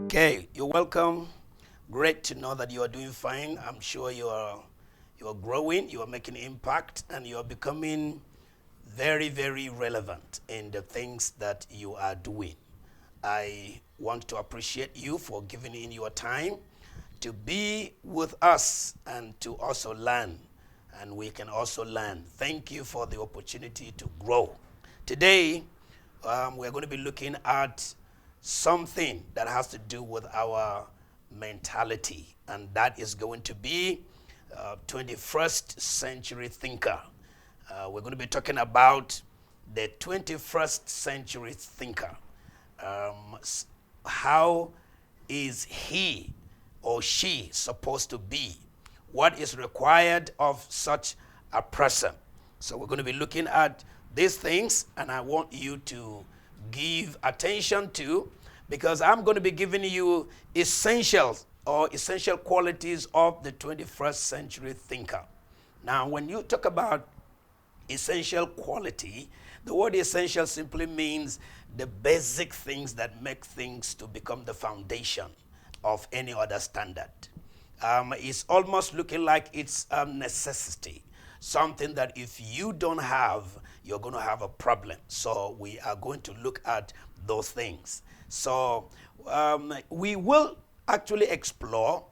Okay, you're welcome. Great to know that you are doing fine. I'm sure you are growing, you are making impact, and you are becoming very, very relevant in the things that you are doing. I want to appreciate you for giving in your time to be with us and to also learn. And we can also learn. Thank you for the opportunity to grow. Today, we're going to be looking at something that has to do with our mentality, and that is going to be 21st century thinker. We're going to be talking about the 21st century thinker. How is he or she supposed to be? What is required of such a person? So we're going to be looking at these things, and I want you to give attention to, because I'm going to be giving you essentials or essential qualities of the 21st century thinker. Now, when you talk about essential quality, the word essential simply means the basic things that make things to become the foundation of any other standard. It's almost looking like it's a necessity, something that if you don't have, you're going to have a problem. So we are going to look at those things. So we will actually explore.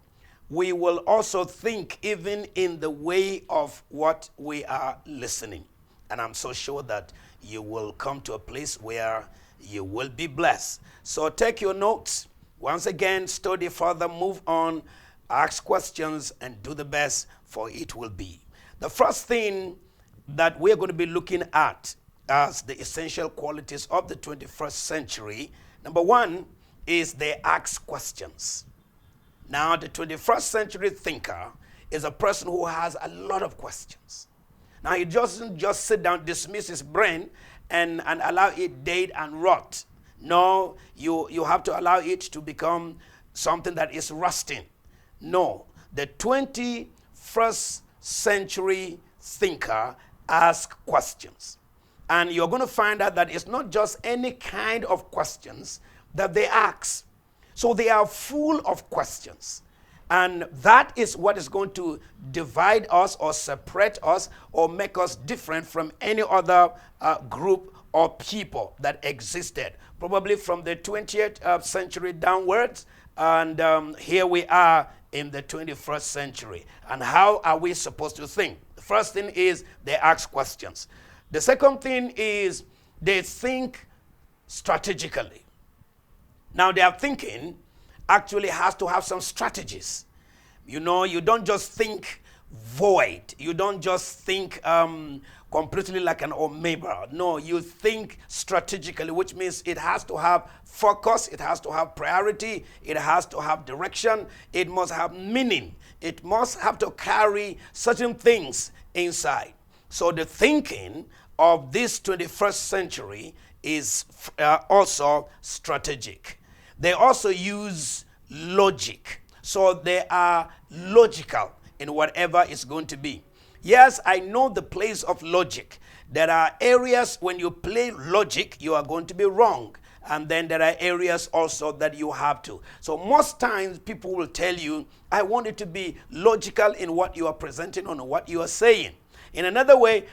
We will also think even in the way of what we are listening. And I'm so sure that you will come to a place where you will be blessed. So take your notes. Once again, study further, move on, ask questions, and do the best, for it will be. The first thing that we're going to be looking at as the essential qualities of the 21st century, number one is they ask questions. Now, the 21st century thinker is a person who has a lot of questions. Now, he doesn't just sit down, dismiss his brain, and allow it dead and rot. No, you have to allow it to become something that is rusting. No, the 21st century thinker asks questions. And you're going to find out that it's not just any kind of questions that they ask. So they are full of questions. And that is what is going to divide us or separate us or make us different from any other group or people that existed, probably from the 20th century downwards. And here we are in the 21st century. And how are we supposed to think? The first thing is they ask questions. The second thing is they think strategically. Now, their thinking actually has to have some strategies. You know, you don't just think void. You don't just think completely like an amoeba. No, you think strategically, which means it has to have focus, it has to have priority, it has to have direction, it must have meaning. It must have to carry certain things inside. So the thinking of this 21st century is also strategic. They also use logic. So they are logical in whatever it's going to be. Yes, I know the place of logic. There are areas when you play logic, you are going to be wrong. And then there are areas also that you have to. So most times people will tell you, I want it to be logical in what you are presenting or what you are saying. In another way,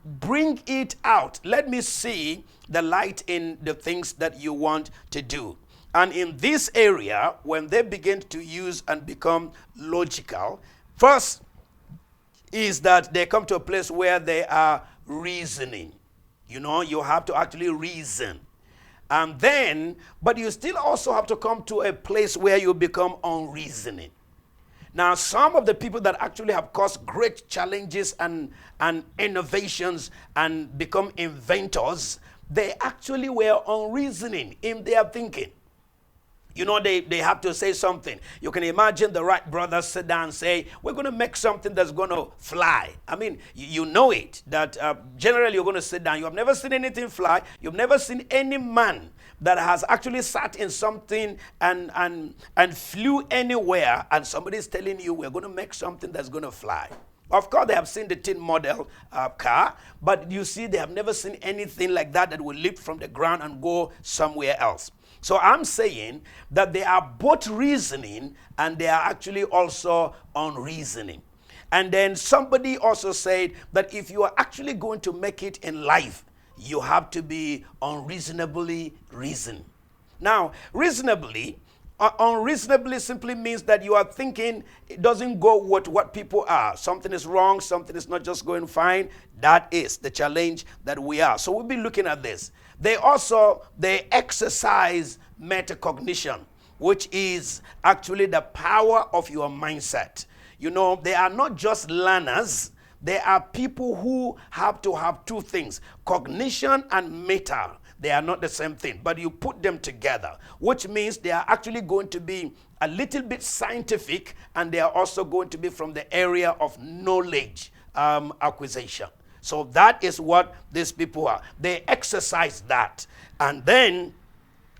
bring it out. Let me see the light in the things that you want to do. And in this area, when they begin to use and become logical, first is that they come to a place where they are reasoning. You know, you have to actually reason. And then, but you still also have to come to a place where you become unreasoning. Now, some of the people that actually have caused great challenges and innovations and become inventors, they actually were unreasoning in their thinking. You know, they have to say something. You can imagine the Wright brothers sit down and say, we're going to make something that's going to fly. I mean, you know it, that generally you're going to sit down. You have never seen anything fly. You've never seen any man that has actually sat in something and flew anywhere, and somebody's telling you, we're going to make something that's going to fly. Of course, they have seen the tin model car, but you see, they have never seen anything like that that will lift from the ground and go somewhere else. So I'm saying that they are both reasoning and they are actually also unreasoning. And then somebody also said that if you are actually going to make it in life, you have to be unreasonably reason. Now, unreasonably simply means that you are thinking it doesn't go with what people are. Something is wrong, something is not just going fine. That is the challenge that we are. So we'll be looking at this. They exercise metacognition, which is actually the power of your mindset. You know, they are not just learners. They are people who have to have two things, cognition and meta. They are not the same thing, but you put them together, which means they are actually going to be a little bit scientific, and they are also going to be from the area of knowledge acquisition. So that is what these people are. They exercise that. And then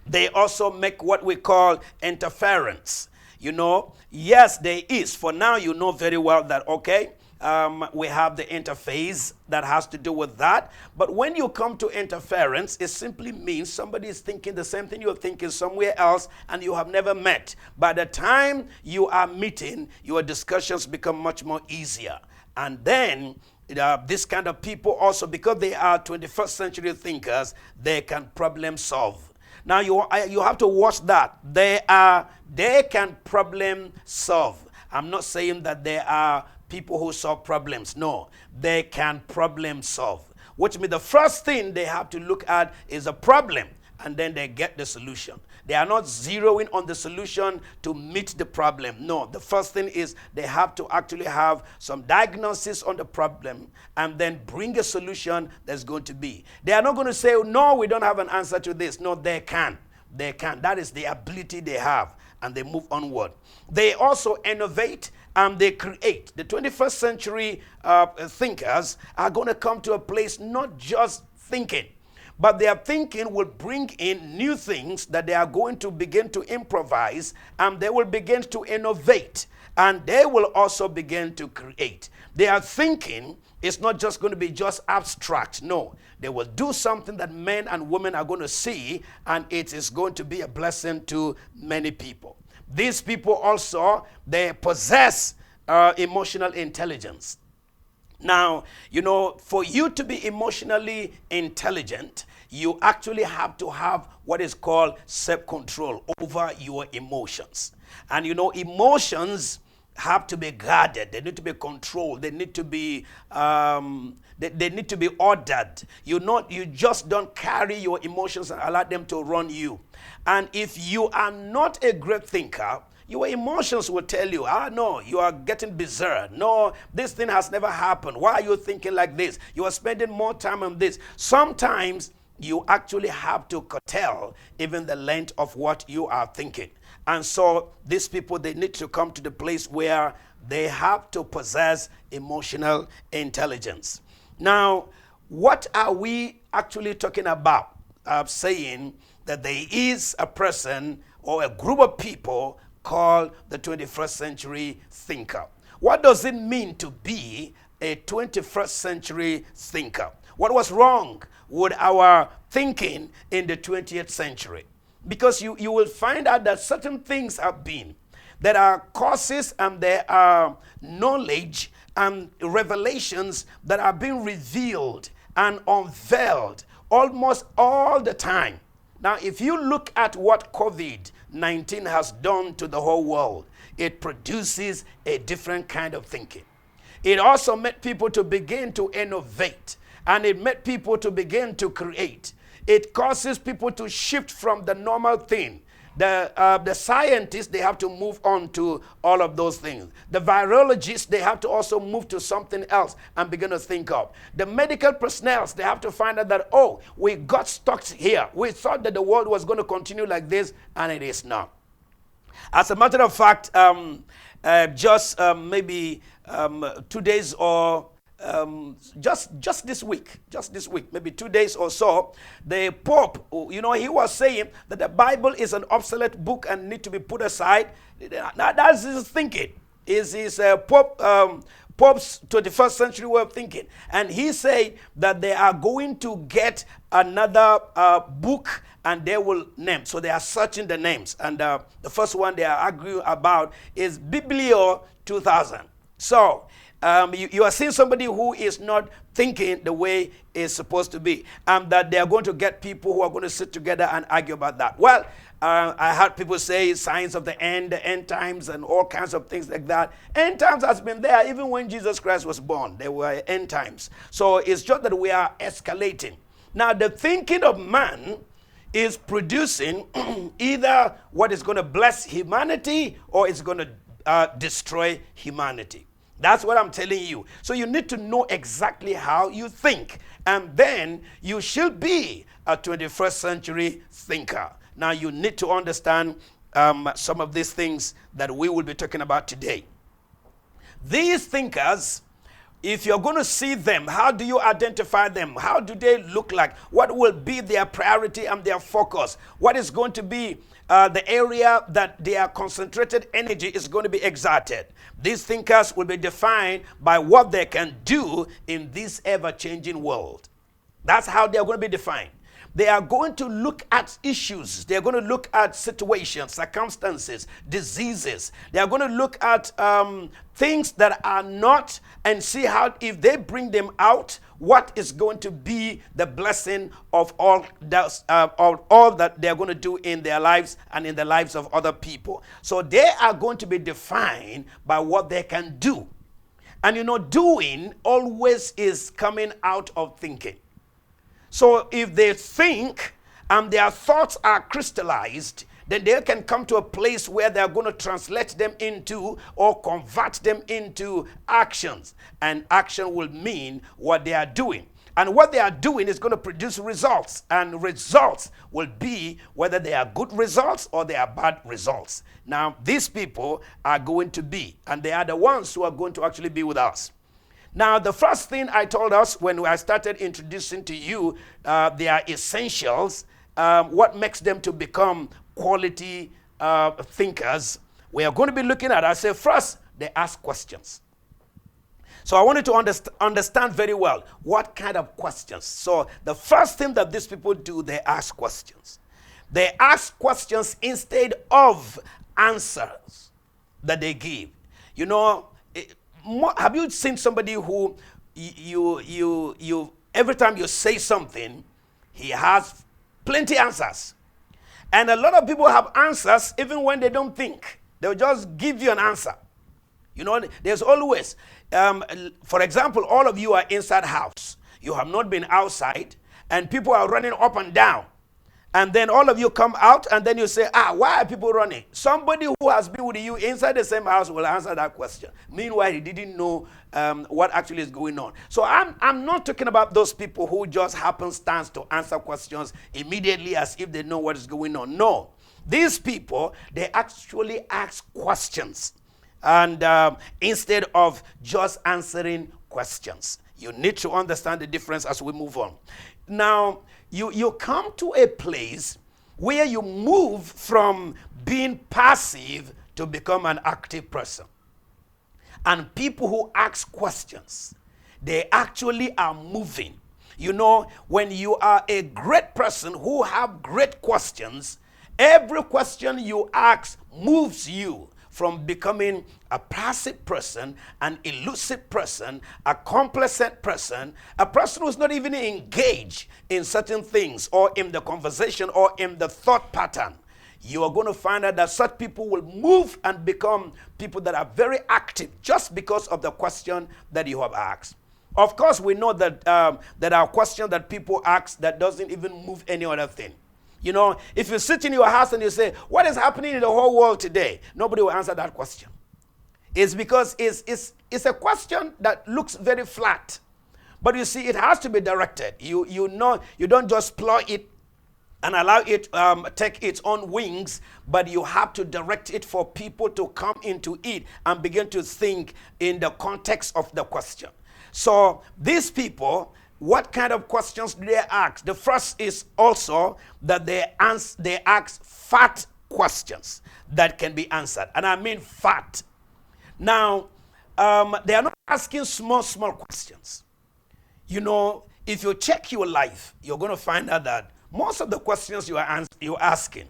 they also make what we call interference. You know, yes, there is. For now, you know very well that, okay, we have the interface that has to do with that. But when you come to interference, it simply means somebody is thinking the same thing you're thinking somewhere else and you have never met. By the time you are meeting, your discussions become much more easier. And then this kind of people also, because they are 21st century thinkers, they can problem solve. Now you have to watch that. They can problem solve. I'm not saying that they are people who solve problems. No, they can problem solve. Which means the first thing they have to look at is a problem, and then they get the solution. They are not zeroing on the solution to meet the problem. No, the first thing is they have to actually have some diagnosis on the problem and then bring a solution that's going to be. They are not going to say, no, we don't have an answer to this. No, they can. They can. That is the ability they have, and they move onward. They also innovate and they create. The 21st century thinkers are going to come to a place not just thinking, but their thinking will bring in new things that they are going to begin to improvise, and they will begin to innovate, and they will also begin to create. Their thinking is not just going to be just abstract. No, they will do something that men and women are going to see, and it is going to be a blessing to many people. These people also, they possess emotional intelligence. Now, you know, for you to be emotionally intelligent, you actually have to have what is called self-control over your emotions. And you know, emotions have to be guarded. They need to be controlled. They need to be they need to be ordered. You just don't carry your emotions and allow them to run you. And if you are not a great thinker, your emotions will tell you, no, you are getting bizarre. No, this thing has never happened. Why are you thinking like this? You are spending more time on this. Sometimes you actually have to curtail even the length of what you are thinking. And so these people, they need to come to the place where they have to possess emotional intelligence. Now, what are we actually talking about? Saying that there is a person or a group of people called the 21st century thinker. What does it mean to be a 21st century thinker? What was wrong with our thinking in the 20th century? Because you will find out that certain things have been. There are causes and there are knowledge and revelations that are being revealed and unveiled almost all the time. Now, if you look at what COVID-19 has done to the whole world, it produces a different kind of thinking. It also made people to begin to innovate, and it made people to begin to create. It causes people to shift from the normal thing. The scientists, they have to move on to all of those things. The virologists, they have to also move to something else and begin to think of. The medical personnel, they have to find out that, oh, we got stuck here. We thought that the world was going to continue like this, and it is not. As a matter of fact, maybe 2 days or just this week, maybe 2 days or so, the Pope, he was saying that the Bible is an obsolete book and need to be put aside. That's his thinking. Is his Pope Pope's 21st century way of thinking. And he said that they are going to get another book and they will name. So they are searching the names. And the first one they are arguing about is Biblio 2000. So you are seeing somebody who is not thinking the way it's supposed to be. That they are going to get people who are going to sit together and argue about that. Well, I heard people say signs of the end times, and all kinds of things like that. End times has been there even when Jesus Christ was born. There were end times. So it's just that we are escalating. Now, the thinking of man is producing either what is going to bless humanity or it's going to destroy humanity. That's what I'm telling you. So you need to know exactly how you think. And then you should be a 21st century thinker. Now you need to understand some of these things that we will be talking about today. These thinkers, if you're going to see them, how do you identify them? How do they look like? What will be their priority and their focus? What is going to be the area that their concentrated energy is going to be exerted? These thinkers will be defined by what they can do in this ever-changing world. That's how they're going to be defined. They are going to look at issues. They're going to look at situations, circumstances, diseases. They are going to look at things that are not, and see how, if they bring them out, what is going to be the blessing of all that they're going to do in their lives and in the lives of other people. So they are going to be defined by what they can do. And you know, doing always is coming out of thinking. So if they think and their thoughts are crystallized, then they can come to a place where they're going to translate them into or convert them into actions. And action will mean what they are doing. And what they are doing is going to produce results. And results will be whether they are good results or they are bad results. Now, these people are going to be, and they are the ones who are going to actually be with us. Now, the first thing I told us when I started introducing to you their essentials, what makes them to become quality thinkers, we are going to be looking at, I say, first, they ask questions. So I wanted to understand very well what kind of questions. So the first thing that these people do, they ask questions. They ask questions instead of answers that they give. You know, have you seen somebody who you every time you say something, he has plenty answers? And a lot of people have answers even when they don't think. They'll just give you an answer. You know, there's always, for example, all of you are inside house. You have not been outside, and people are running up and down. And then all of you come out, and then you say, why are people running? Somebody who has been with you inside the same house will answer that question. Meanwhile, he didn't know what actually is going on. So I'm not talking about those people who just happenstance to answer questions immediately as if they know what is going on. No. These people, they actually ask questions. And instead of just answering questions. You need to understand the difference as we move on. Now, you come to a place where you move from being passive to become an active person. And people who ask questions, they actually are moving. You know, when you are a great person who have great questions, every question you ask moves you from becoming a passive person, an elusive person, a complacent person, a person who's not even engaged in certain things or in the conversation or in the thought pattern. You are going to find out that such people will move and become people that are very active just because of the question that you have asked. Of course, we know that there are questions that people ask that doesn't even move any other thing. You know, if you sit in your house and you say, what is happening in the whole world today? Nobody will answer that question. It's because it's a question that looks very flat. But you see, it has to be directed. You know, you don't just plow it and allow it take its own wings, but you have to direct it for people to come into it and begin to think in the context of the question. So these people, what kind of questions do they ask? The first is also that they ask fat questions that can be answered. And I mean fat. Now, they are not asking small questions. You know, if you check your life, you're going to find out that most of the questions you're asking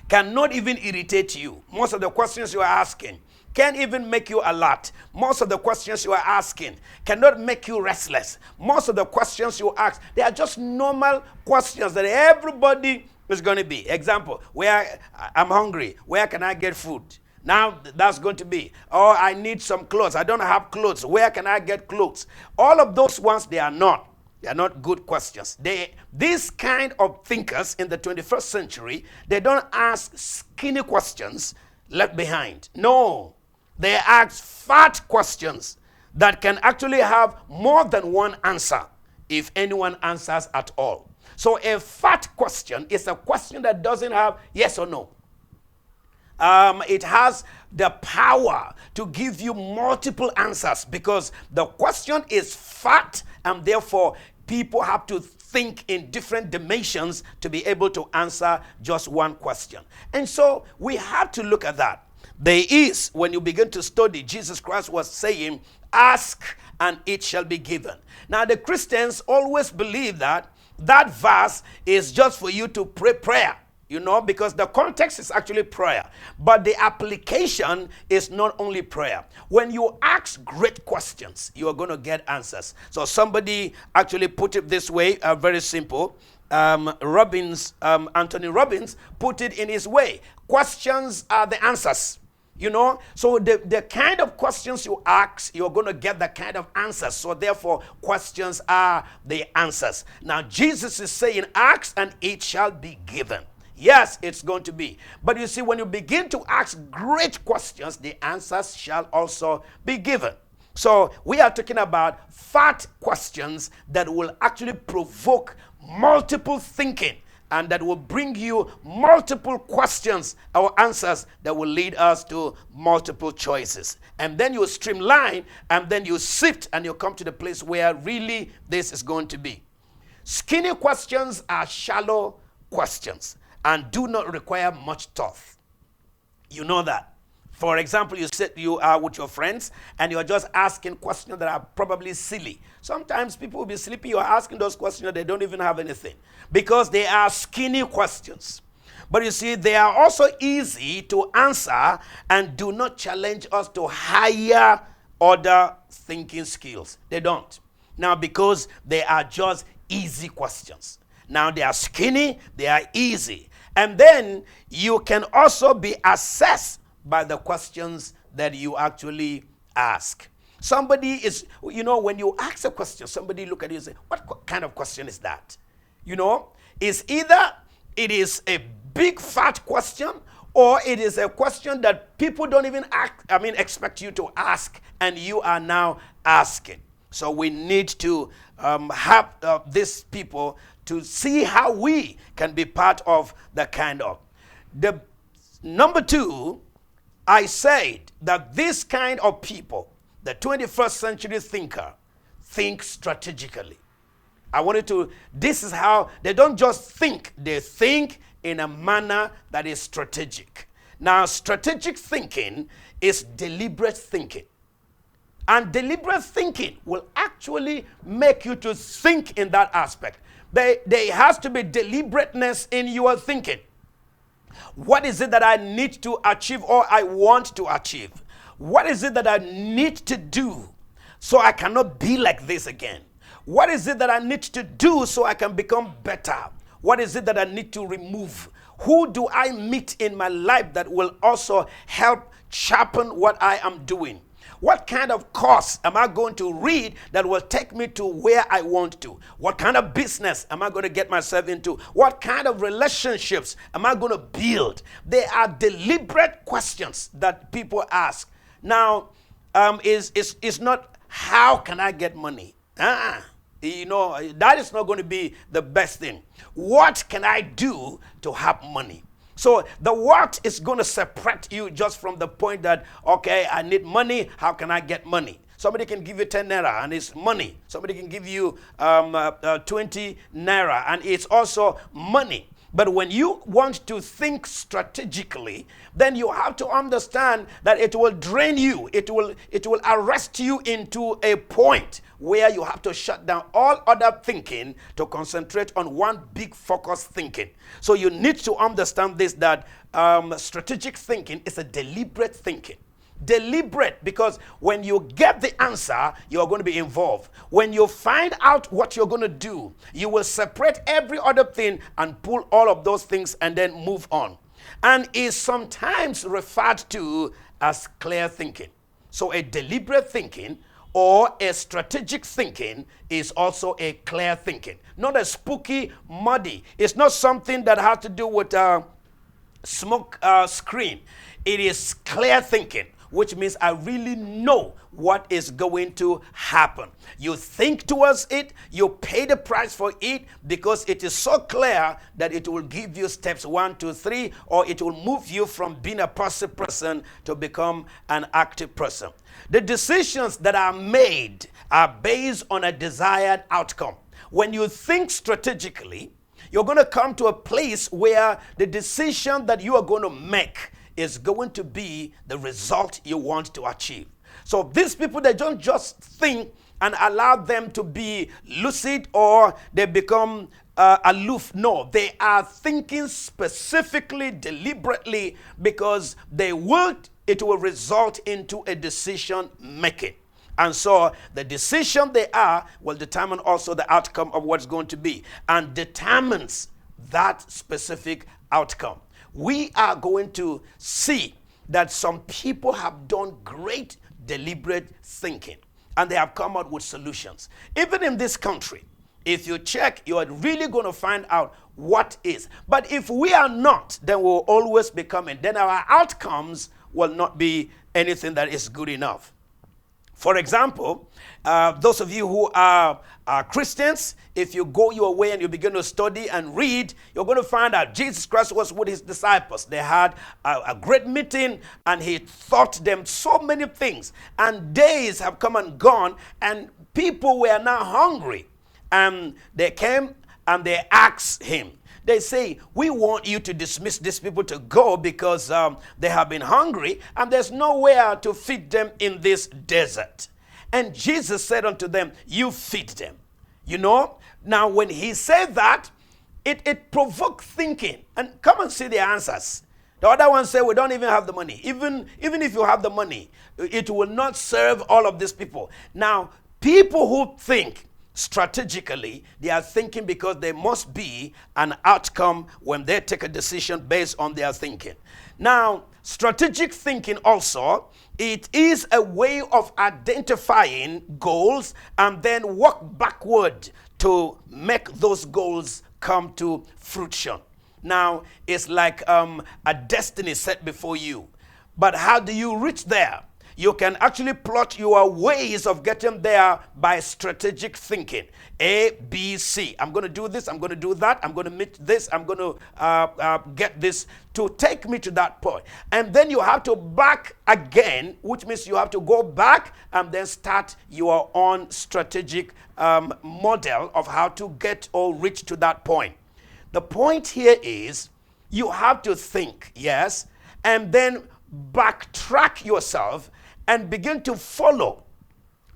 cannot even irritate you. Most of the questions you are asking can't even make you alert. Most of the questions you are asking cannot make you restless. Most of the questions you ask, they are just normal questions that everybody is going to be. Example, where I'm hungry, where can I get food? Now that's going to be, oh, I need some clothes. I don't have clothes. Where can I get clothes? All of those ones, they are not good questions. These kind of thinkers in the 21st century, they don't ask skinny questions left behind. No, they ask fat questions that can actually have more than one answer if anyone answers at all. So a fat question is a question that doesn't have yes or no. It has the power to give you multiple answers because the question is fat, and therefore people have to think in different dimensions to be able to answer just one question. And so we have to look at that. There is, when you begin to study, Jesus Christ was saying, ask and it shall be given. Now the Christians always believe that verse is just for you to pray prayer. You know, because the context is actually prayer. But the application is not only prayer. When you ask great questions, you are going to get answers. So somebody actually put it this way, very simple. Anthony Robbins put it in his way. Questions are the answers. You know, so the kind of questions you ask, you're going to get the kind of answers. So therefore, questions are the answers. Now, Jesus is saying, ask and it shall be given. Yes, it's going to be. But you see, when you begin to ask great questions, the answers shall also be given. So we are talking about fat questions that will actually provoke multiple thinking and that will bring you multiple questions or answers that will lead us to multiple choices. And then you streamline and then you sift and you come to the place where really this is going to be. Skinny questions are shallow questions and do not require much thought. You know that. For example, you are with your friends and you're just asking questions that are probably silly. Sometimes people will be sleepy. You're asking those questions that they don't even have anything because they are skinny questions. But you see, they are also easy to answer and do not challenge us to higher order thinking skills. They don't. Now, because they are just easy questions. Now, they are skinny, they are easy. And then you can also be assessed by the questions that you actually ask. Somebody is, you know, when you ask a question, somebody look at you and say, what kind of question is that? You know, it's either it is a big fat question or it is a question that people don't even expect you to ask and you are now asking. So we need to have these people to see how we can be part of the kind of. The number two, I said that this kind of people, the 21st century thinker, think strategically. I wanted to, this is how, they don't just think, they think in a manner that is strategic. Now, strategic thinking is deliberate thinking. And deliberate thinking will actually make you to think in that aspect. There has to be deliberateness in your thinking. What is it that I need to achieve or I want to achieve? What is it that I need to do so I cannot be like this again? What is it that I need to do so I can become better? What is it that I need to remove? Who do I meet in my life that will also help sharpen what I am doing? What kind of course am I going to read that will take me to where I want to? What kind of business am I going to get myself into? What kind of relationships am I going to build? They are deliberate questions that people ask. Now, it's not how can I get money? You know, that is not going to be the best thing. What can I do to have money? So the what is going to separate you just from the point that, okay, I need money. How can I get money? Somebody can give you 10 naira and it's money. Somebody can give you 20 naira and it's also money. But when you want to think strategically, then you have to understand that it will drain you. It will arrest you into a point where you have to shut down all other thinking to concentrate on one big focused thinking. So you need to understand this, that strategic thinking is a deliberate thinking. Deliberate, because when you get the answer, you are going to be involved. When you find out what you're going to do, you will separate every other thing and pull all of those things and then move on. And is sometimes referred to as clear thinking. So a deliberate thinking or a strategic thinking is also a clear thinking. Not a spooky, muddy. It's not something that has to do with smoke screen. It is clear thinking, which means I really know what is going to happen. You think towards it, you pay the price for it, because it is so clear that it will give you steps 1, 2, 3, or it will move you from being a passive person to become an active person. The decisions that are made are based on a desired outcome. When you think strategically, you're going to come to a place where the decision that you are going to make is going to be the result you want to achieve. So these people, they don't just think and allow them to be lucid or they become aloof. No, they are thinking specifically, deliberately, because it will result into a decision making. And so the decision they are will determine also the outcome of what's going to be, and determines that specific outcome. We are going to see that some people have done great deliberate thinking, and they have come out with solutions. Even in this country, if you check, you are really going to find out what is. But if we are not, then we'll always be coming. Then our outcomes will not be anything that is good enough. For example, those of you who are Christians, if you go your way and you begin to study and read, you're going to find out Jesus Christ was with his disciples. They had a great meeting, and he taught them so many things. And days have come and gone, and people were now hungry. And they came and they asked him. They say, we want you to dismiss these people to go, because they have been hungry and there's nowhere to feed them in this desert. And Jesus said unto them, you feed them. You know, now when he said that, it provoked thinking. And come and see the answers. The other one said, we don't even have the money. Even if you have the money, it will not serve all of these people. Now, people who think strategically, they are thinking because there must be an outcome when they take a decision based on their thinking. Now, strategic thinking also, it is a way of identifying goals and then work backward to make those goals come to fruition. Now, it's like a destiny set before you. But how do you reach there? You can actually plot your ways of getting there by strategic thinking. A, B, C. I'm going to do this. I'm going to do that. I'm going to meet this. I'm going to get this to take me to that point. And then you have to back again, which means you have to go back and then start your own strategic model of how to get or reach to that point. The point here is you have to think, yes, and then backtrack yourself and begin to follow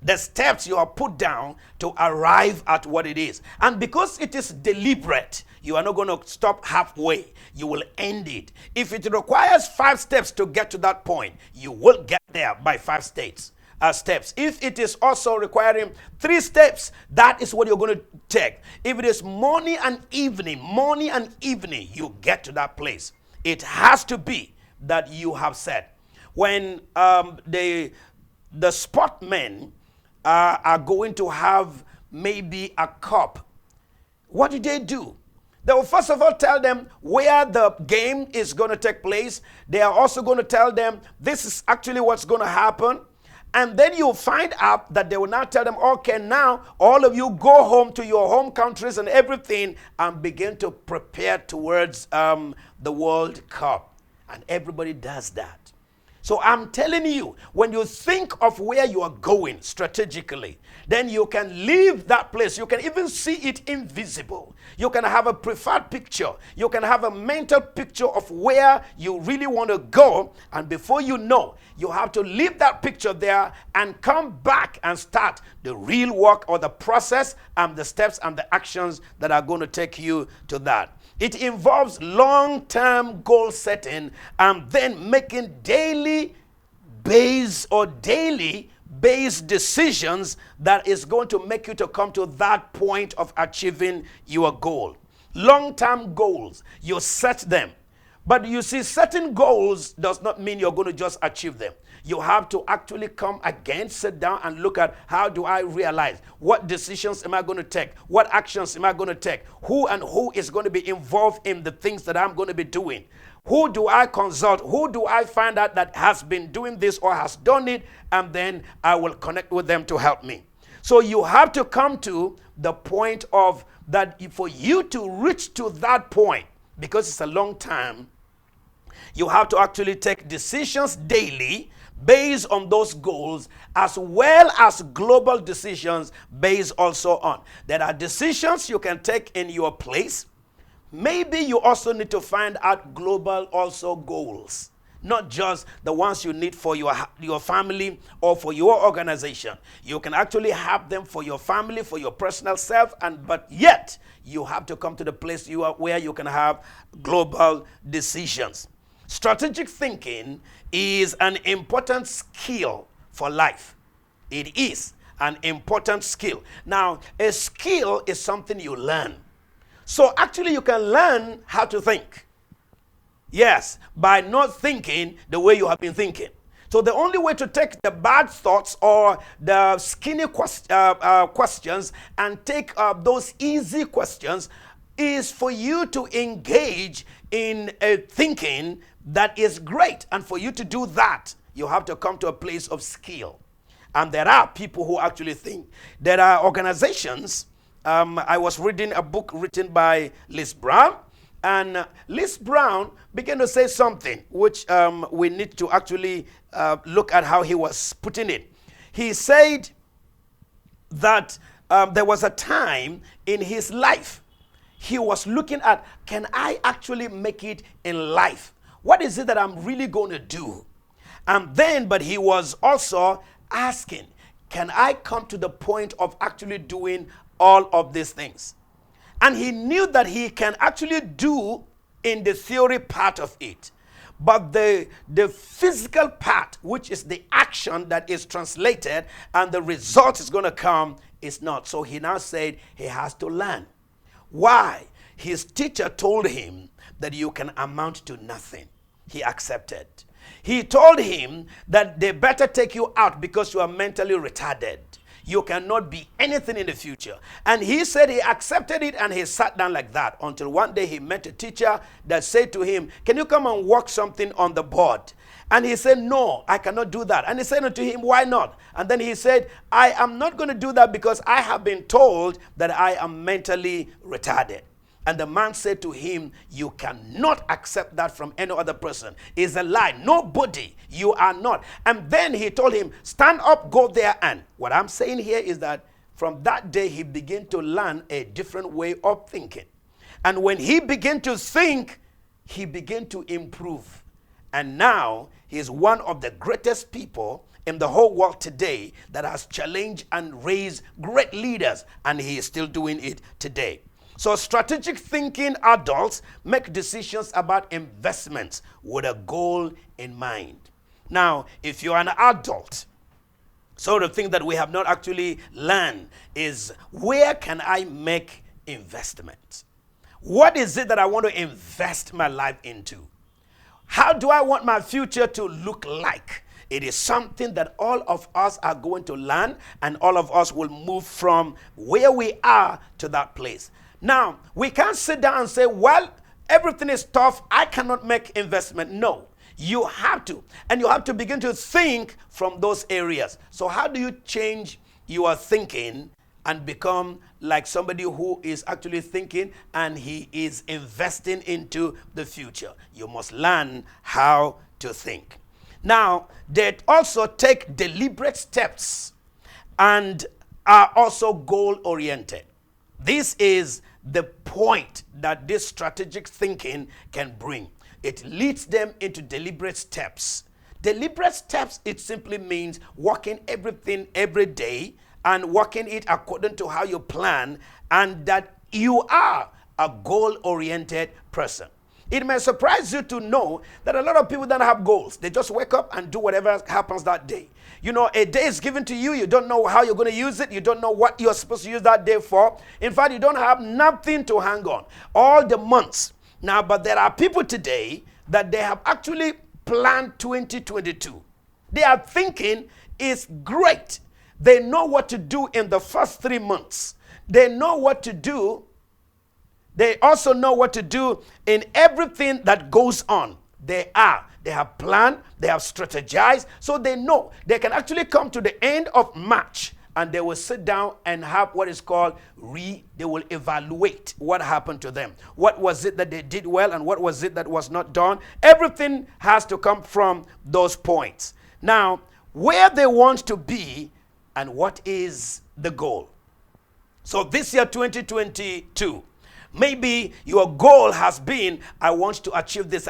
the steps you have put down to arrive at what it is. And because it is deliberate, you are not going to stop halfway. You will end it. If it requires 5 steps to get to that point, you will get there by 5 steps. If it is also requiring 3 steps, that is what you're going to take. If it is morning and evening, you get to that place. It has to be that you have said. When the sportmen are going to have maybe a cup, what do? They will first of all tell them where the game is going to take place. They are also going to tell them this is actually what's going to happen. And then you'll find out that they will now tell them, okay, now all of you go home to your home countries and everything and begin to prepare towards the World Cup. And everybody does that. So I'm telling you, when you think of where you are going strategically, then you can leave that place. You can even see it invisible. You can have a preferred picture. You can have a mental picture of where you really want to go. And before you know, you have to leave that picture there and come back and start the real work or the process and the steps and the actions that are going to take you to that. It involves long-term goal setting and then making daily based decisions that is going to make you to come to that point of achieving your goal. Long-term goals, you set them. But you see, setting goals does not mean you're going to just achieve them. You have to actually come again, sit down and look at, how do I realize? What decisions am I going to take? What actions am I going to take? Who is going to be involved in the things that I'm going to be doing? Who do I consult? Who do I find out that has been doing this or has done it? And then I will connect with them to help me. So you have to come to the point of that. For you to reach to that point, because it's a long time, you have to actually take decisions daily based on those goals, as well as global decisions based also on. There are decisions you can take in your place. Maybe you also need to find out global also goals, not just the ones you need for your family or for your organization. You can actually have them for your family, for your personal self, but yet you have to come to the place where you can have global decisions. Strategic thinking is an important skill for life. It is an important skill. Now, a skill is something you learn. So actually you can learn how to think. Yes, by not thinking the way you have been thinking. So the only way to take the bad thoughts or the skinny questions and take those easy questions is for you to engage in a thinking that is great. And for you to do that, you have to come to a place of skill. And there are people who actually think. There are organizations. I was reading a book written by Liz Brown. And Liz Brown began to say something which we need to actually look at how he was putting it. He said that there was a time in his life he was looking at, can I actually make it in life? What is it that I'm really going to do? And then, but he was also asking, can I come to the point of actually doing all of these things? And he knew that he can actually do in the theory part of it. But the physical part, which is the action that is translated and the result is going to come, is not. So he now said he has to learn. Why? His teacher told him that you can amount to nothing. He accepted. He told him that they better take you out because you are mentally retarded. You cannot be anything in the future. And he said he accepted it and he sat down like that until one day he met a teacher that said to him, can you come and work something on the board? And he said, no, I cannot do that. And he said to him, why not? And then he said, I am not going to do that because I have been told that I am mentally retarded. And the man said to him, you cannot accept that from any other person. It's a lie. Nobody. You are not. And then he told him, stand up, go there. And what I'm saying here is that from that day, he began to learn a different way of thinking. And when he began to think, he began to improve. And now he is one of the greatest people in the whole world today that has challenged and raised great leaders. And he is still doing it today. So strategic thinking adults make decisions about investments with a goal in mind. Now, if you're an adult, so the thing that we have not actually learned is, where can I make investments? What is it that I want to invest my life into? How do I want my future to look like? It is something that all of us are going to learn, and all of us will move from where we are to that place. Now, we can't sit down and say, well, everything is tough, I cannot make investment. No, you have to. And you have to begin to think from those areas. So how do you change your thinking and become like somebody who is actually thinking and he is investing into the future? You must learn how to think. Now, they also take deliberate steps and are also goal-oriented. This is the point that this strategic thinking can bring. It leads them into deliberate steps. Deliberate steps, it simply means working everything every day and working it according to how you plan, and that you are a goal-oriented person. It may surprise you to know that a lot of people don't have goals. They just wake up and do whatever happens that day. You know, a day is given to you. You don't know how you're going to use it. You don't know what you're supposed to use that day for. In fact, you don't have nothing to hang on all the months. Now, but there are people today that they have actually planned 2022. Their thinking is great. They know what to do in the first 3 months. They know what to do. They also know what to do in everything that goes on. They have planned, they have strategized, so they know they can actually come to the end of March and they will sit down and have what is called they will evaluate what happened to them. What was it that they did well and what was it that was not done? Everything has to come from those points. Now, where they want to be and what is the goal. So this year, 2022, maybe your goal has been, I want to achieve this.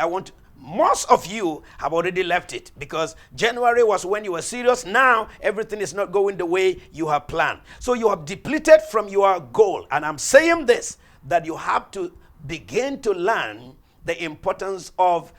Most of you have already left it because January was when you were serious. Now, everything is not going the way you have planned. So you have depleted from your goal. And I'm saying this, that you have to begin to learn the importance of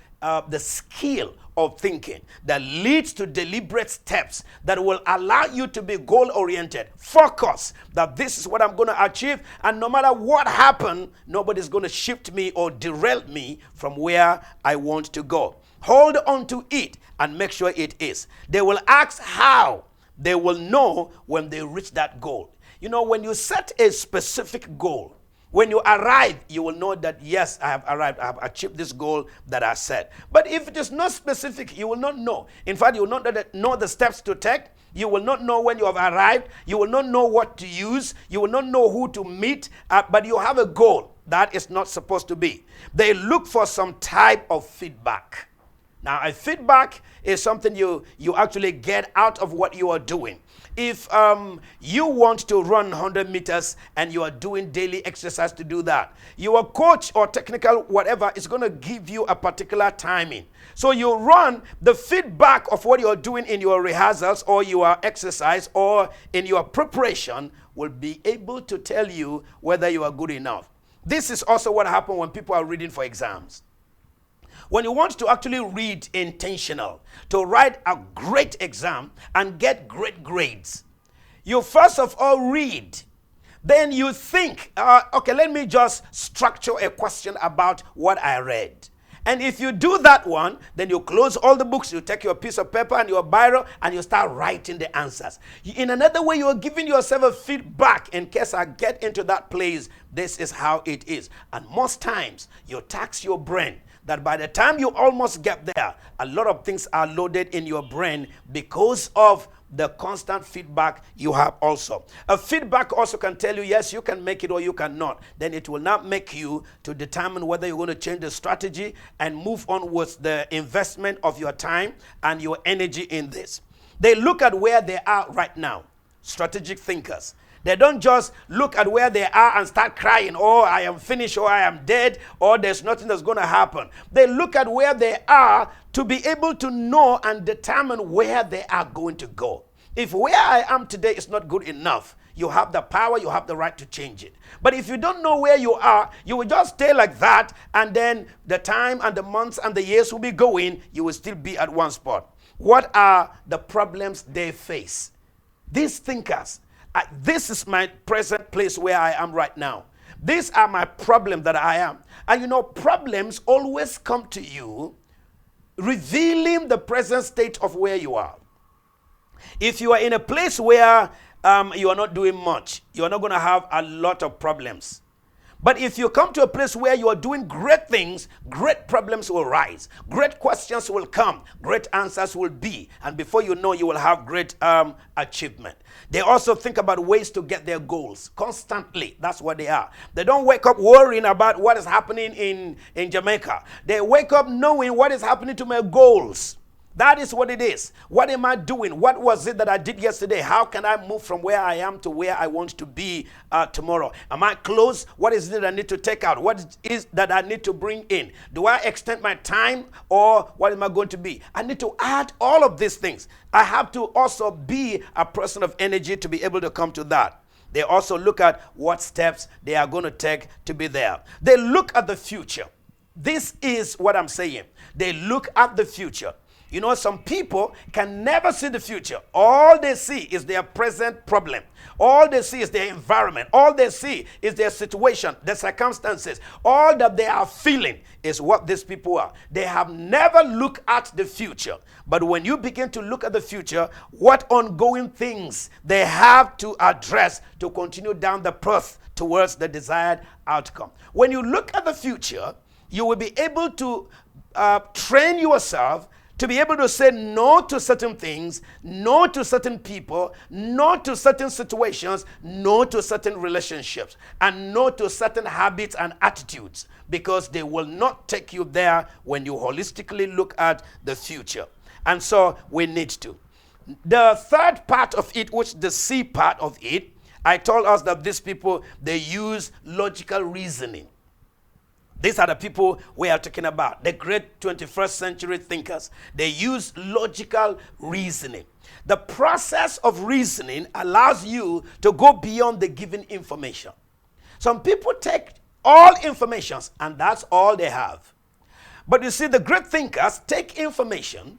the skill of thinking that leads to deliberate steps that will allow you to be goal-oriented. Focus that this is what I'm going to achieve, and no matter what happens, nobody's going to shift me or derail me from where I want to go. Hold on to it and make sure it is. They will ask how. They will know when they reach that goal. You know, when you set a specific goal, when you arrive, you will know that, yes, I have arrived. I have achieved this goal that I set. But if it is not specific, you will not know. In fact, you will not know the steps to take. You will not know when you have arrived. You will not know what to use. You will not know who to meet. But you have a goal. That is not supposed to be. They look for some type of feedback. Now, a feedback is something you actually get out of what you are doing. If you want to run 100 meters and you are doing daily exercise to do that, your coach or technical whatever is going to give you a particular timing. So you run, the feedback of what you're doing in your rehearsals or your exercise or in your preparation will be able to tell you whether you are good enough. This is also what happens when people are reading for exams. When you want to actually read intentional, to write a great exam and get great grades, you first of all read. Then you think, okay, let me just structure a question about what I read. And if you do that one, then you close all the books, you take your piece of paper and your biro, and you start writing the answers. In another way, you're giving yourself a feedback in case I get into that place. This is how it is. And most times, you tax your brain that by the time you almost get there, a lot of things are loaded in your brain because of the constant feedback you have also. A feedback also can tell you, yes, you can make it or you cannot. Then it will not make you to determine whether you're going to change the strategy and move on with the investment of your time and your energy in this. They look at where they are right now. Strategic thinkers. They don't just look at where they are and start crying, oh, I am finished, or I am dead, or there's nothing that's going to happen. They look at where they are to be able to know and determine where they are going to go. If where I am today is not good enough, you have the power, you have the right to change it. But if you don't know where you are, you will just stay like that, and then the time and the months and the years will be going, you will still be at one spot. What are the problems they face? These thinkers, this is my present place where I am right now. These are my problems that I am. And you know, problems always come to you revealing the present state of where you are. If you are in a place where you are not doing much, you are not going to have a lot of problems. But if you come to a place where you are doing great things, great problems will rise. Great questions will come. Great answers will be. And before you know, you will have great achievement. They also think about ways to get their goals constantly. That's what they are. They don't wake up worrying about what is happening in Jamaica. They wake up knowing what is happening to my goals. That is what it is. What am I doing? What was it that I did yesterday? How can I move from where I am to where I want to be tomorrow? Am I close? What is it I need to take out? What is that I need to bring in? Do I extend my time, or what am I going to be? I need to add all of these things. I have to also be a person of energy to be able to come to that. They also look at what steps they are going to take to be there. They look at the future. This is what I'm saying. They look at the future. You know, some people can never see the future. All they see is their present problem. All they see is their environment. All they see is their situation, their circumstances. All that they are feeling is what these people are. They have never looked at the future. But when you begin to look at the future, what ongoing things they have to address to continue down the path towards the desired outcome. When you look at the future, you will be able to train yourself to be able to say no to certain things, no to certain people, no to certain situations, no to certain relationships, and no to certain habits and attitudes, because they will not take you there when you holistically look at the future. And so we need to. The third part of it, which the C part of it, I told us that these people, they use logical reasoning. These are the people we are talking about, the great 21st century thinkers. They use logical reasoning. The process of reasoning allows you to go beyond the given information. Some people take all information and that's all they have. But you see, the great thinkers take information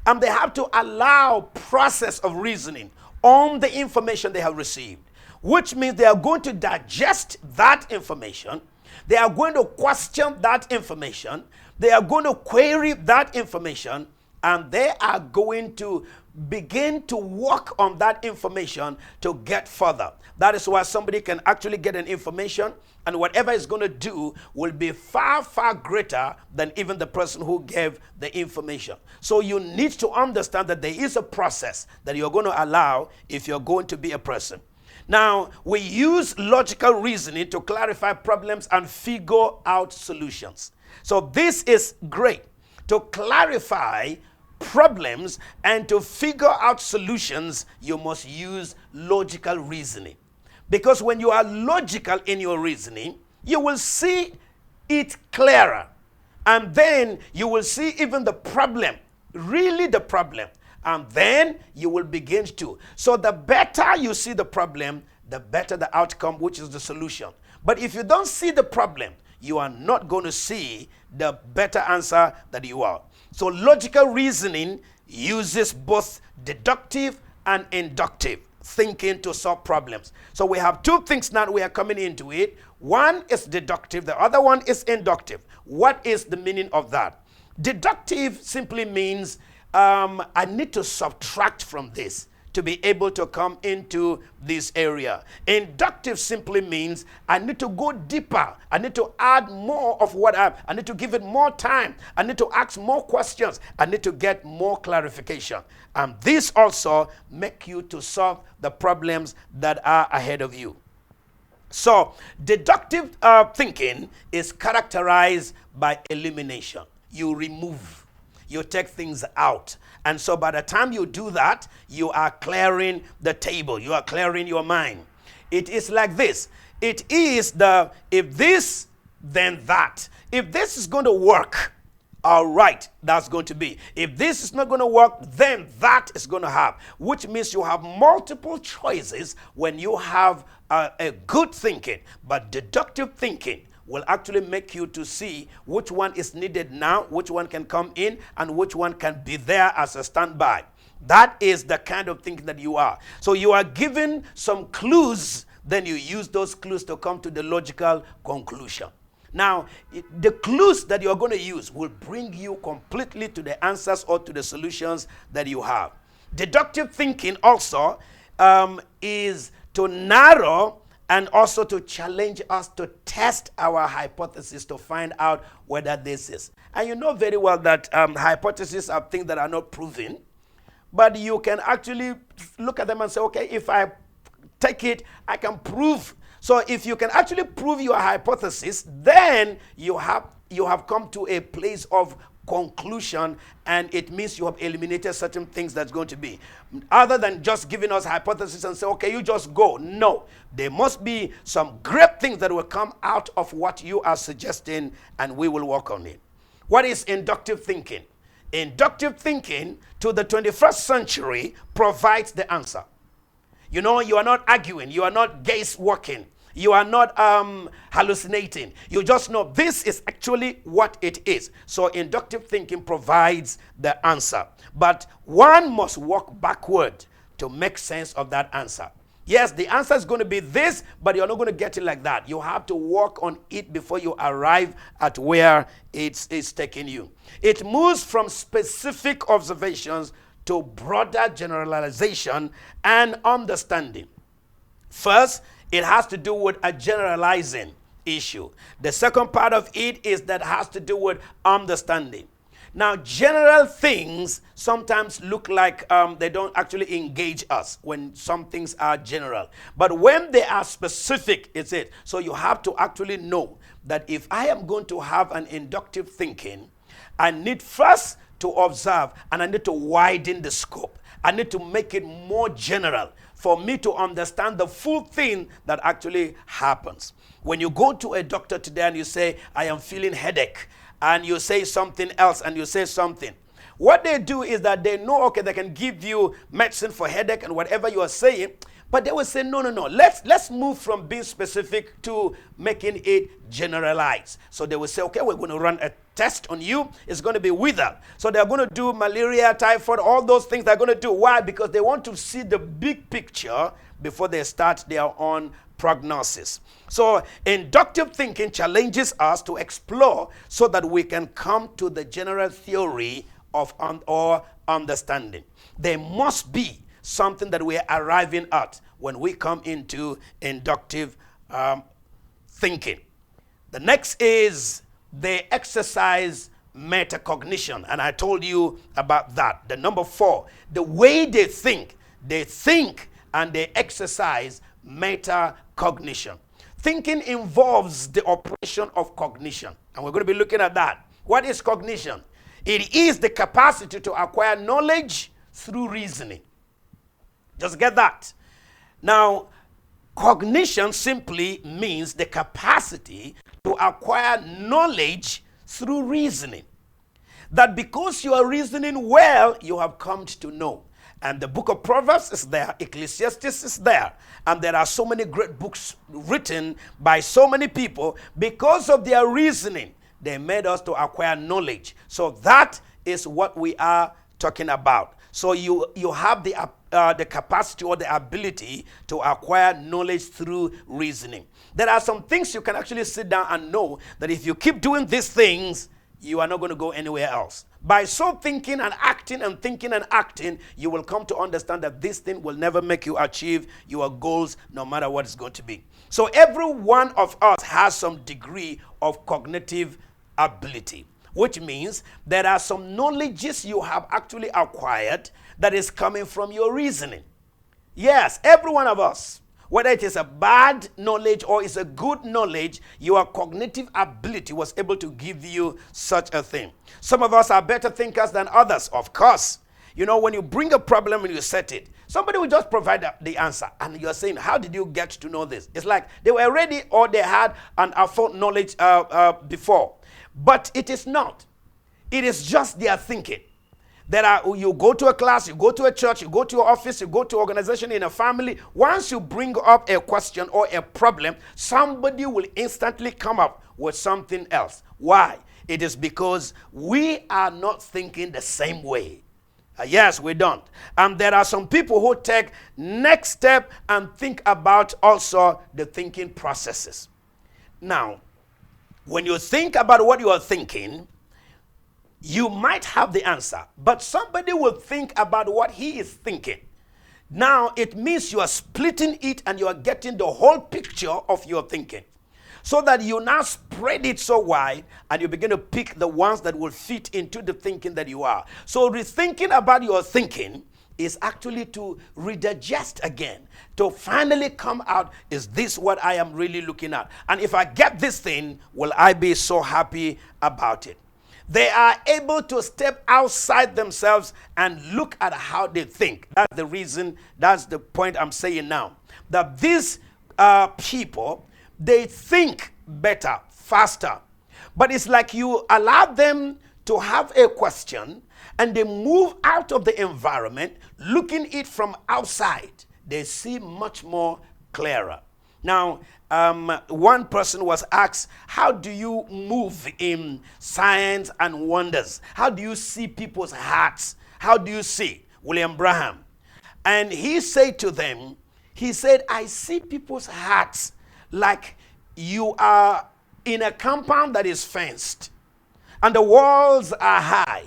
and they have to allow process of reasoning on the information they have received, which means they are going to digest that information. They are going to question that information. They are going to query that information. And they are going to begin to work on that information to get further. That is why somebody can actually get an information, and whatever it's going to do will be far, far greater than even the person who gave the information. So you need to understand that there is a process that you're going to allow if you're going to be a person. Now, we use logical reasoning to clarify problems and figure out solutions. So this is great. To clarify problems and to figure out solutions, you must use logical reasoning. Because when you are logical in your reasoning, you will see it clearer. And then you will see even the problem, really the problem. And then you will begin to. So the better you see the problem, the better the outcome, which is the solution. But if you don't see the problem, you are not going to see the better answer that you are. So logical reasoning uses both deductive and inductive thinking to solve problems. So we have two things now we are coming into it. One is deductive, the other one is inductive. What is the meaning of that? Deductive simply means I need to subtract from this to be able to come into this area. Inductive simply means I need to go deeper. I need to add more of what I need to give it more time. I need to ask more questions. I need to get more clarification. And this also make you to solve the problems that are ahead of you. So deductive thinking is characterized by elimination. You remove. You take things out. And so by the time you do that, you are clearing the table. You are clearing your mind. It is like this. It is the, if this, then that. If this is going to work, all right, that's going to be. If this is not going to work, then that is going to have. Which means you have multiple choices when you have a good thinking. But deductive thinking will actually make you to see which one is needed now, which one can come in, and which one can be there as a standby. That is the kind of thinking that you are. So you are given some clues, then you use those clues to come to the logical conclusion. Now, the clues that you're going to use will bring you completely to the answers or to the solutions that you have. Deductive thinking also is to narrow and also to challenge us to test our hypothesis to find out whether this is. And you know very well that hypotheses are things that are not proven, but you can actually look at them and say, okay, if I take it, I can prove. So if you can actually prove your hypothesis, then you have come to a place of conclusion, and it means you have eliminated certain things that's going to be. Other than just giving us hypothesis and say, okay, you just go. No, there must be some great things that will come out of what you are suggesting, and we will work on it. What is inductive thinking? Inductive thinking to the 21st century provides the answer. You know, you are not arguing. You are not guessworking. You are not hallucinating. You just know this is actually what it is. So inductive thinking provides the answer. But one must walk backward to make sense of that answer. Yes, the answer is going to be this, but you're not going to get it like that. You have to work on it before you arrive at where it's taking you. It moves from specific observations to broader generalization and understanding. First, it has to do with a generalizing issue. The second part of it is that has to do with understanding. Now, general things sometimes look like they don't actually engage us when some things are general. But when they are specific, it's it. So you have to actually know that if I am going to have an inductive thinking, I need first to observe, and I need to widen the scope. I need to make it more general for me to understand the full thing that actually happens. When you go to a doctor today and you say, I am feeling headache, and you say something else and you say something, what they do is that they know, okay, they can give you medicine for headache and whatever you are saying, but they will say, no. Let's move from being specific to making it generalized. So they will say, okay, we're going to run a test on you. It's going to be withered. So they're going to do malaria, typhoid, all those things they're going to do. Why? Because they want to see the big picture before they start their own prognosis. So inductive thinking challenges us to explore so that we can come to the general theory of or understanding. There must be something that we are arriving at when we come into inductive thinking. The next is they exercise metacognition, and I told you about that. The number 4, the way they think and they exercise metacognition. Thinking involves the operation of cognition, and we're going to be looking at that. What is cognition? It is the capacity to acquire knowledge through reasoning. Just get that. Now, cognition simply means the capacity to acquire knowledge through reasoning. That because you are reasoning well, you have come to know. And the book of Proverbs is there, Ecclesiastes is there, and there are so many great books written by so many people. Because of their reasoning, they made us to acquire knowledge. So that is what we are talking about. So you have the capacity or the ability to acquire knowledge through reasoning. There are some things you can actually sit down and know that if you keep doing these things, you are not going to go anywhere else. By so thinking and acting, you will come to understand that this thing will never make you achieve your goals, no matter what it's going to be. So every one of us has some degree of cognitive ability, which means there are some knowledges you have actually acquired that is coming from your reasoning. Yes, every one of us, whether it is a bad knowledge or it's a good knowledge, your cognitive ability was able to give you such a thing. Some of us are better thinkers than others, of course. You know, when you bring a problem and you set it, somebody will just provide the answer. And you're saying, how did you get to know this? It's like they were ready or they had an afford knowledge before. But it is not. It is just their thinking. You go to a class, you go to a church, you go to your office, you go to an organization in a family. Once you bring up a question or a problem, somebody will instantly come up with something else. Why? It is because we are not thinking the same way. Yes, we don't. And there are some people who take next step and think about also the thinking processes. Now, when you think about what you are thinking, you might have the answer, but somebody will think about what he is thinking. Now, it means you are splitting it and you are getting the whole picture of your thinking. So that you now spread it so wide and you begin to pick the ones that will fit into the thinking that you are. So rethinking about your thinking is actually to redigest again, to finally come out, is this what I am really looking at? And if I get this thing, will I be so happy about it? They are able to step outside themselves and look at how they think. That's the reason, that's the point I'm saying now. That these people, they think better, faster. But it's like you allow them to have a question and they move out of the environment, looking it from outside. They see much more clearer. Now, one person was asked, how do you move in signs and wonders? How do you see people's hearts? How do you see? William Branham. And he said to them, he said, I see people's hearts like you are in a compound that is fenced and the walls are high,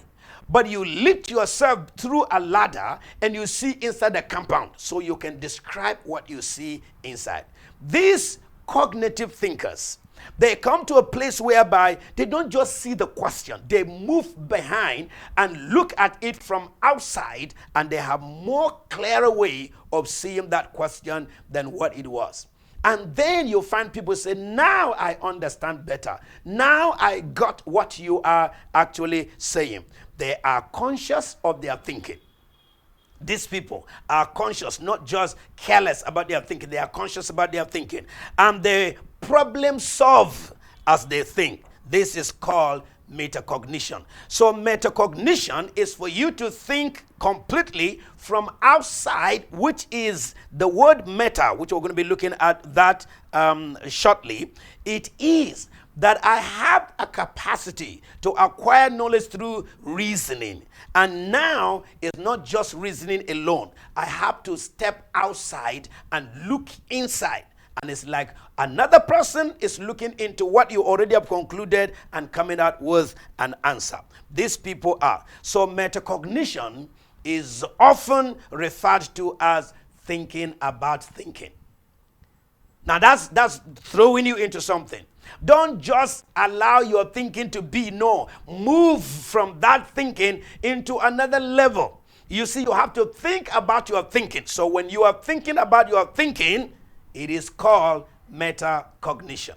but you lift yourself through a ladder and you see inside the compound, so you can describe what you see inside. These cognitive thinkers, they come to a place whereby they don't just see the question, they move behind and look at it from outside, and they have more clearer way of seeing that question than what it was. And then you find people say, now I understand better. Now I got what you are actually saying. They are conscious of their thinking. These people are conscious, not just careless about their thinking. They are conscious about their thinking. And they problem solve as they think. This is called metacognition. So metacognition is for you to think completely from outside, which is the word meta, which we're going to be looking at that shortly. It is that I have a capacity to acquire knowledge through reasoning. And now it's not just reasoning alone. I have to step outside and look inside. And it's like another person is looking into what you already have concluded and coming out with an answer. These people are. So metacognition is often referred to as thinking about thinking. Now that's throwing you into something. Don't just allow your thinking to be. No, move from that thinking into another level. You see, you have to think about your thinking. So when you are thinking about your thinking, it is called metacognition.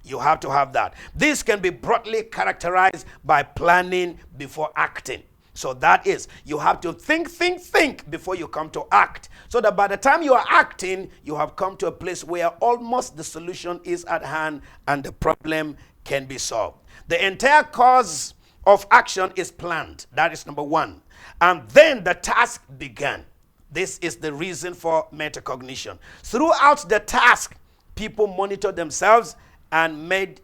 You have to have that. This can be broadly characterized by planning before acting. So that is, you have to think before you come to act. So that by the time you are acting, you have come to a place where almost the solution is at hand and the problem can be solved. The entire cause of action is planned. That is number one. And then the task began. This is the reason for metacognition. Throughout the task, people monitor themselves and make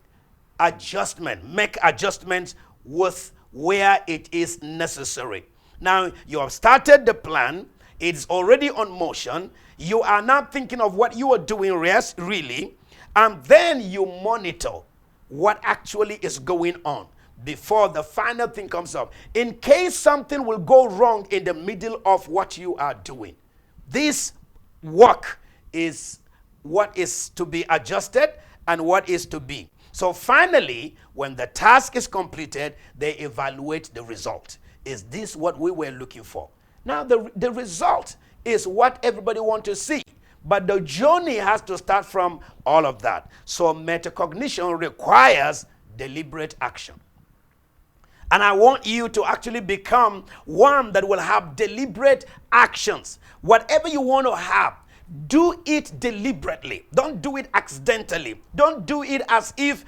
adjustments with where it is necessary. Now, you have started the plan. It's already on motion. You are not thinking of what you are doing really. And then you monitor what actually is going on before the final thing comes up, in case something will go wrong in the middle of what you are doing. This work is what is to be adjusted and what is to be. So finally, when the task is completed, they evaluate the result. Is this what we were looking for? Now, the result is what everybody wants to see. But the journey has to start from all of that. So metacognition requires deliberate action. And I want you to actually become one that will have deliberate actions. Whatever you want to have, do it deliberately. Don't do it accidentally. Don't do it as if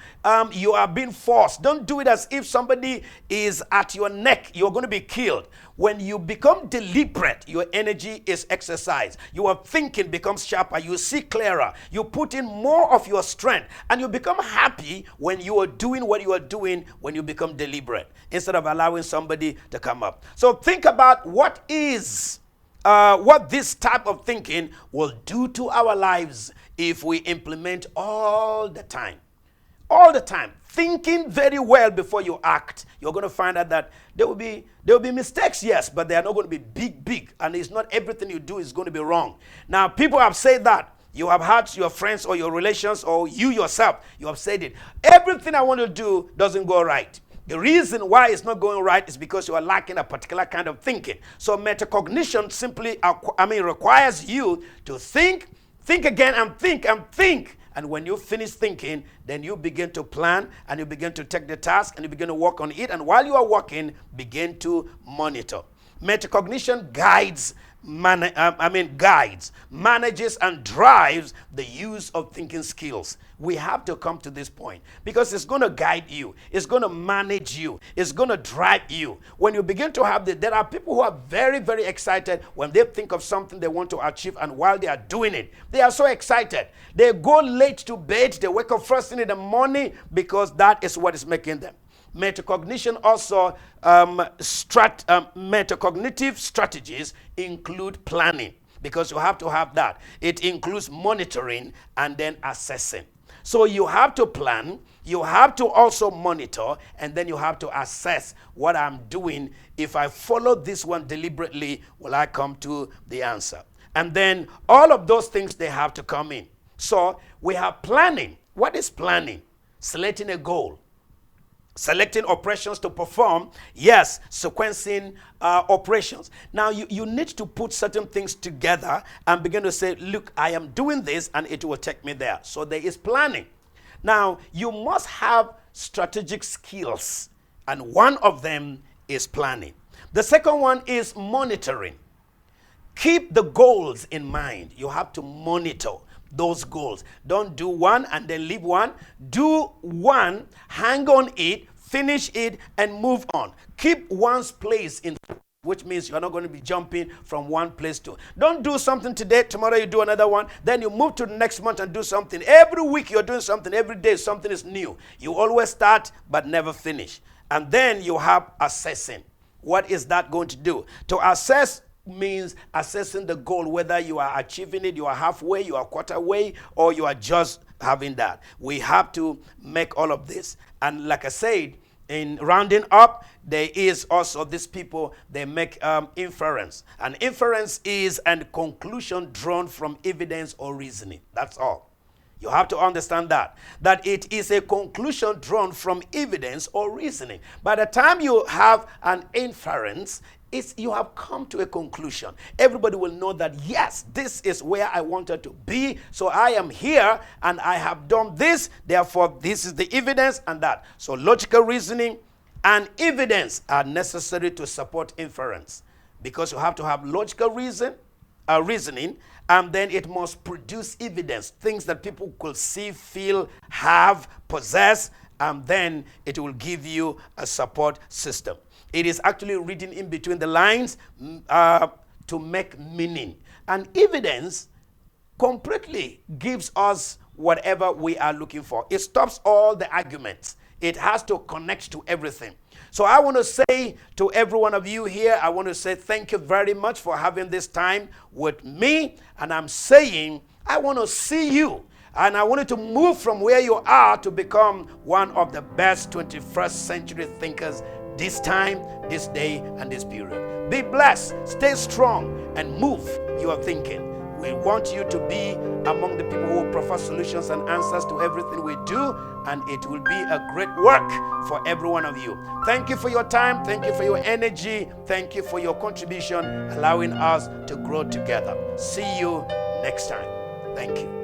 you are being forced. Don't do it as if somebody is at your neck. You're going to be killed. When you become deliberate, your energy is exercised. Your thinking becomes sharper. You see clearer. You put in more of your strength. And you become happy when you are doing what you are doing when you become deliberate, instead of allowing somebody to come up. So think about what this type of thinking will do to our lives if we implement all the time. All the time. Thinking very well before you act. You're going to find out that there will be mistakes, yes, but they are not going to be big. And it's not everything you do is going to be wrong. Now, people have said that. You have had your friends or your relations or you yourself, you have said it. Everything I want to do doesn't go right. The reason why it's not going right is because you are lacking a particular kind of thinking. So metacognition simply requires you to think again and think And when you finish thinking, then you begin to plan, and you begin to take the task, and you begin to work on it. And while you are working, begin to monitor. Metacognition guides, manages, and drives the use of thinking skills. We have to come to this point because it's going to guide you. It's going to manage you. It's going to drive you. When you begin to have there are people who are very, very excited when they think of something they want to achieve, and while they are doing it, they are so excited. They go late to bed. They wake up first thing in the morning because that is what is making them. Metacognition also, metacognitive strategies include planning, because you have to have that. It includes monitoring and then assessing. So you have to plan, you have to also monitor, and then you have to assess what I'm doing. If I follow this one deliberately, will I come to the answer? And then all of those things, they have to come in. So we have planning. What is planning? Selecting a goal. Selecting operations to perform, yes, sequencing operations. Now, you need to put certain things together and begin to say, look, I am doing this and it will take me there. So there is planning. Now, you must have strategic skills, and one of them is planning. The second one is monitoring. Keep the goals in mind. You have to monitor those goals. Don't do one and then leave one. Do one, hang on it, finish it, and move on. Keep one's place in, which means you're not going to be jumping from one place to. Don't do something today, tomorrow you do another one, then you move to the next month and do something. Every week you're doing something, every day something is new. You always start but never finish. And then you have assessing. What is that going to do? To assess means assessing the goal, whether you are achieving it, you are halfway, you are quarter way, or you are just having that. We have to make all of this. And like I said, in rounding up, there is also these people, they make inference. And inference is a conclusion drawn from evidence or reasoning. That's all. You have to understand that it is a conclusion drawn from evidence or reasoning. By the time you have an inference, you have come to a conclusion. Everybody will know that, yes, this is where I wanted to be. So I am here and I have done this. Therefore, this is the evidence and that. So logical reasoning and evidence are necessary to support inference, because you have to have logical reasoning, and then it must produce evidence, things that people could see, feel, have, possess, and then it will give you a support system. It is actually reading in between the lines to make meaning. And evidence completely gives us whatever we are looking for. It stops all the arguments. It has to connect to everything. So I want to say to every one of you here, I want to say thank you very much for having this time with me. And I'm saying, I want to see you. And I want you to move from where you are to become one of the best 21st century thinkers this time, this day, and this period. Be blessed, stay strong, and move your thinking. We want you to be among the people who prefer solutions and answers to everything we do, and it will be a great work for every one of you. Thank you for your time. Thank you for your energy. Thank you for your contribution, allowing us to grow together. See you next time. Thank you.